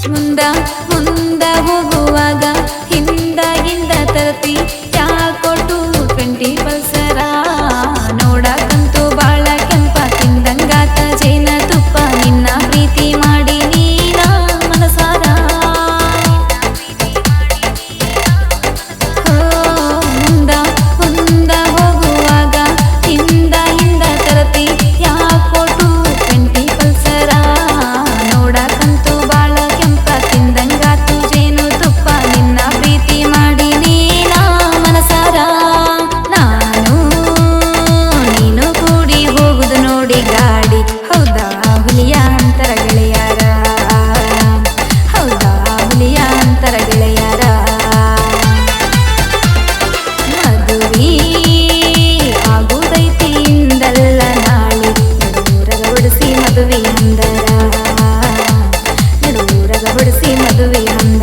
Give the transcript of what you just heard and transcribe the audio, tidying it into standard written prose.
ಮುಂದ ಮುಂದ ಹೋಗುವಾಗ ಹಿಂದಾಗಿಂದ ತರತಿ ಯಾಕೊಟ್ಟು 20 ಪಲ್ಸರ ನೋಡಕಂತೂ ಬಾಳ ಕೆಂಪ ತಿಂದಂಗಾತ ಜೇನ ತುಪ್ಪ ನಿನ್ನ ಪ್ರೀತಿ ಮಾಡಿ ನೀನ ಮನಸಾರ ಮುಂದ ಮುಂದ ಹೋಗುವಾಗ ಹಿಂದ ತರತಿ ಯಾಕೊಟ್ಟು 20 ಪಲ್ಸರ ನೋಡಕಂತೂ ಬಾಳ ಕೆಂಪ ತಿಂದಂಗಾತು ಜೇನು ತುಪ್ಪ ನಿನ್ನ ಪ್ರೀತಿ ಮಾಡಿ ನೀನ ಮನಸಾರ ನಾನು ನೀನು ಕೂಡಿ ಹೋಗುದು ನೋಡಿ ಗಾಡಿ ಹೌದಾ ಹುಲಿಯ ಅಂತರ ಗೆಳೆಯರ ಹೌದಾ ಹುಲಿಯ ಅಂತರ ಗೆಳೆಯರ ಮದುವೆ ಆಗುದೈತಿ ಇಂದಲ್ಲ ನಾಳೆ ನಡುರಗ ಬಡಿಸಿ ಮದುವೆ ಅಂದರ ನಡುರಗ ಬಡಿಸಿ ಮದುವೆ ಅಂದರ